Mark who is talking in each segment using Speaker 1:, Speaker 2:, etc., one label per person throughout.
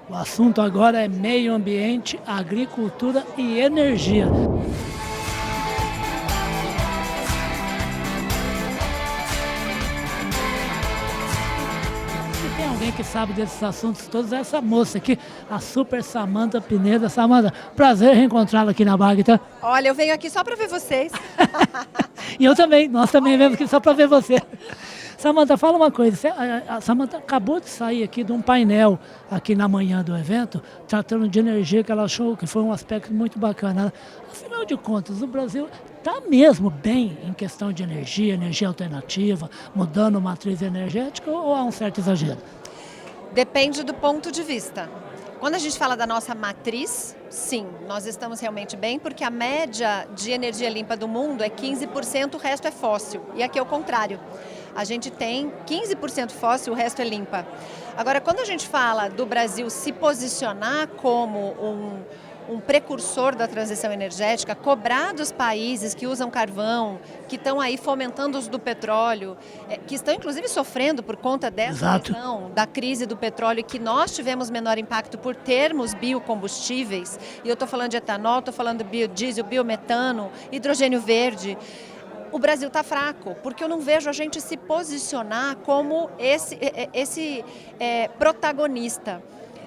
Speaker 1: O assunto agora é meio ambiente, agricultura e energia. Se tem alguém que sabe desses assuntos todos, é essa moça aqui, a Super Samanta Pineda. Samanta, prazer reencontrá-la aqui na Bagta.
Speaker 2: Olha, eu venho aqui só para ver vocês.
Speaker 1: E eu também, nós também viemos aqui só para ver você. Samanta, fala uma coisa, a Samanta acabou de sair aqui de um painel aqui na manhã do evento, tratando de energia, que ela achou que foi um aspecto muito bacana. Afinal de contas, o Brasil está mesmo bem em questão de energia, energia alternativa, mudando matriz energética, ou há um certo exagero?
Speaker 2: Depende do ponto de vista. Quando a gente fala da nossa matriz, sim, nós estamos realmente bem, porque a média de energia limpa do mundo é 15%, o resto é fóssil. E aqui é o contrário. A gente tem 15% fóssil, o resto é limpa. Agora, quando a gente fala do Brasil se posicionar como um precursor da transição energética, cobrar dos países que usam carvão, que estão aí fomentando o uso do petróleo, que estão inclusive sofrendo por conta dessa questão da crise do petróleo, e que nós tivemos menor impacto por termos biocombustíveis, e eu estou falando de etanol, estou falando de biodiesel, biometano, hidrogênio verde. O Brasil está fraco, porque eu não vejo a gente se posicionar como esse protagonista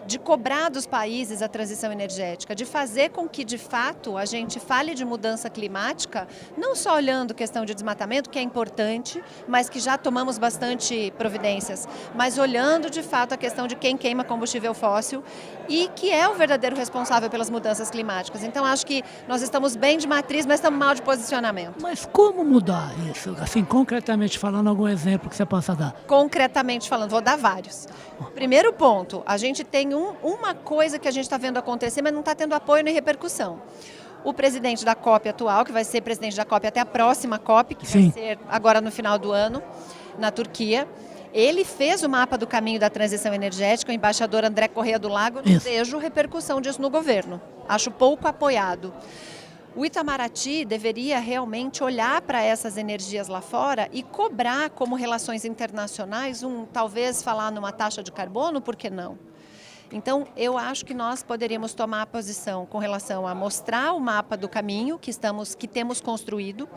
Speaker 2: de cobrar dos países a transição energética, de fazer com que, de fato, a gente fale de mudança climática, não só olhando questão de desmatamento, que é importante, mas que já tomamos bastante providências, mas olhando, de fato, a questão de quem queima combustível fóssil e que é o verdadeiro responsável pelas mudanças climáticas. Então, acho que nós estamos bem de matriz, mas estamos mal de posicionamento.
Speaker 1: Mas como mudar isso? Assim, concretamente falando, algum exemplo que você possa dar?
Speaker 2: Concretamente falando, vou dar vários. Primeiro ponto, a gente tem uma coisa que a gente está vendo acontecer, mas não está tendo apoio nem repercussão. O presidente da COP atual, que vai ser presidente da COP até a próxima COP, que vai ser agora no final do ano, na Turquia, ele fez o mapa do caminho da transição energética, o embaixador André Corrêa do Lago, não vejo repercussão disso no governo. Acho pouco apoiado. O Itamaraty deveria realmente olhar para essas energias lá fora e cobrar como relações internacionais, talvez falar numa taxa de carbono, por que não? Então, eu acho que nós poderíamos tomar a posição com relação a mostrar o mapa do caminho que temos construído,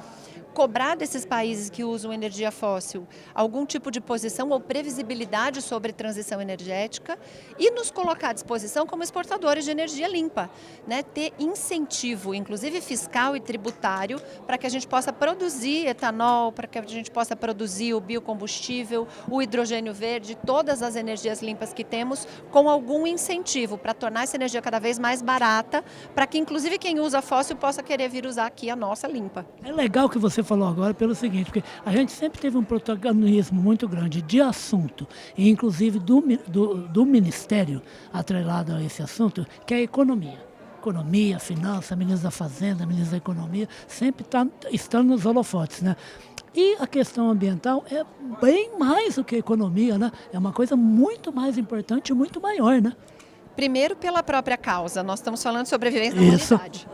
Speaker 2: cobrar desses países que usam energia fóssil algum tipo de posição ou previsibilidade sobre transição energética e nos colocar à disposição como exportadores de energia limpa, né? Ter incentivo, inclusive fiscal e tributário, para que a gente possa produzir etanol, para que a gente possa produzir o biocombustível, o hidrogênio verde, todas as energias limpas que temos, com algum incentivo para tornar essa energia cada vez mais barata, para que inclusive quem usa fóssil possa querer vir usar aqui a nossa limpa.
Speaker 1: É legal que você falou agora pelo seguinte, porque a gente sempre teve um protagonismo muito grande de assunto, e inclusive do Ministério atrelado a esse assunto, que é a economia. Economia, finança, ministro da Fazenda, ministro da Economia, sempre estão nos holofotes, né? E a questão ambiental é bem mais do que a economia, né? É uma coisa muito mais importante e muito maior, né?
Speaker 2: Primeiro pela própria causa, nós estamos falando de sobrevivência da humanidade.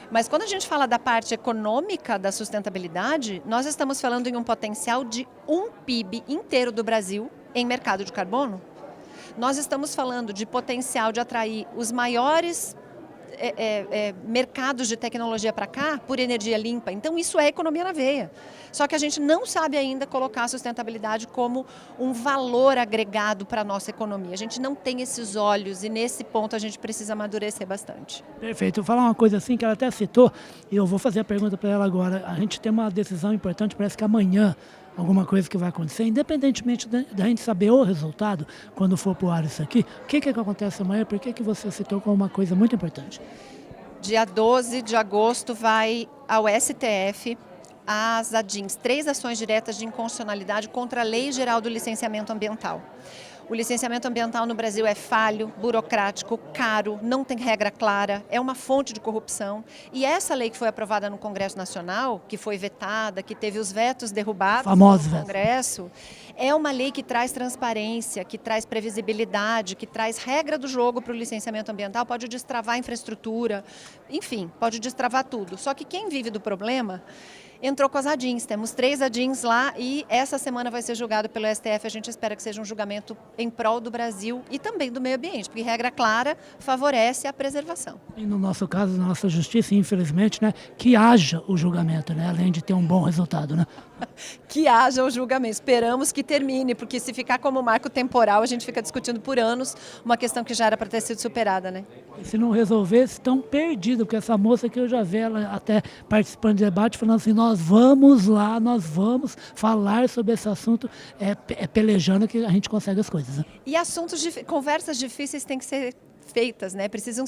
Speaker 2: Mas quando a gente fala da parte econômica da sustentabilidade, nós estamos falando em um potencial de um PIB inteiro do Brasil em mercado de carbono. Nós estamos falando de potencial de atrair os maiores mercados de tecnologia para cá por energia limpa. Então isso é economia na veia. Só que a gente não sabe ainda colocar a sustentabilidade como um valor agregado para a nossa economia. A gente não tem esses olhos e nesse ponto a gente precisa amadurecer bastante.
Speaker 1: Perfeito. Vou falar uma coisa assim que ela até citou e eu vou fazer a pergunta para ela agora. A gente tem uma decisão importante, parece que amanhã alguma coisa que vai acontecer, independentemente da gente saber o resultado, quando for para o ar isso aqui, o que acontece amanhã, por que você citou como uma coisa muito importante?
Speaker 2: Dia 12 de agosto vai ao STF as ADINs, 3 ações diretas de inconstitucionalidade contra a Lei Geral do Licenciamento Ambiental. O licenciamento ambiental no Brasil é falho, burocrático, caro, não tem regra clara, é uma fonte de corrupção. E essa lei que foi aprovada no Congresso Nacional, que foi vetada, que teve os vetos derrubados no Congresso, é uma lei que traz transparência, que traz previsibilidade, que traz regra do jogo para o licenciamento ambiental, pode destravar a infraestrutura, enfim, pode destravar tudo. Só que quem vive do problema entrou com as ADINs. Temos 3 ADINs lá e essa semana vai ser julgado pelo STF. A gente espera que seja um julgamento em prol do Brasil e também do meio ambiente, porque regra clara favorece a preservação.
Speaker 1: E no nosso caso, na nossa justiça, infelizmente, né, que haja o julgamento, né, além de ter um bom resultado, né?
Speaker 2: Que haja o julgamento. Esperamos que termine, porque se ficar como marco temporal, a gente fica discutindo por anos uma questão que já era para ter sido superada, né?
Speaker 1: E se não resolver, estão perdidos, porque essa moça que eu já vi ela até participando de debate, falando assim, nós vamos lá, nós vamos falar sobre esse assunto, pelejando que a gente consegue as coisas. Né?
Speaker 2: E conversas difíceis têm que ser feitas, né? Precisam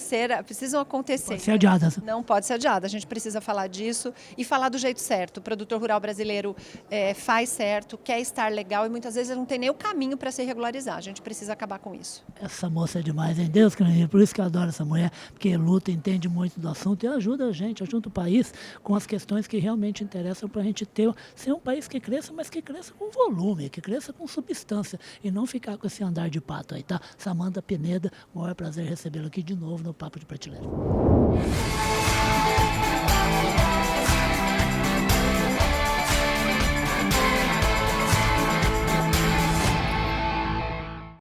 Speaker 2: acontecer.
Speaker 1: Pode ser adiadas.
Speaker 2: Não pode ser adiada. A gente precisa falar disso e falar do jeito certo. O produtor rural brasileiro faz certo, quer estar legal e muitas vezes não tem nem o caminho para se regularizar. A gente precisa acabar com isso.
Speaker 1: Essa moça é demais, hein? Deus que me livre. Por isso que eu adoro essa mulher, porque luta, entende muito do assunto e ajuda a gente, ajuda o país com as questões que realmente interessam para a gente ser um país que cresça, mas que cresça com volume, que cresça com substância e não ficar com esse andar de pato aí, tá? Samanta Pineda, maior prazer recebê-lo aqui de novo no Papo de Prateleira.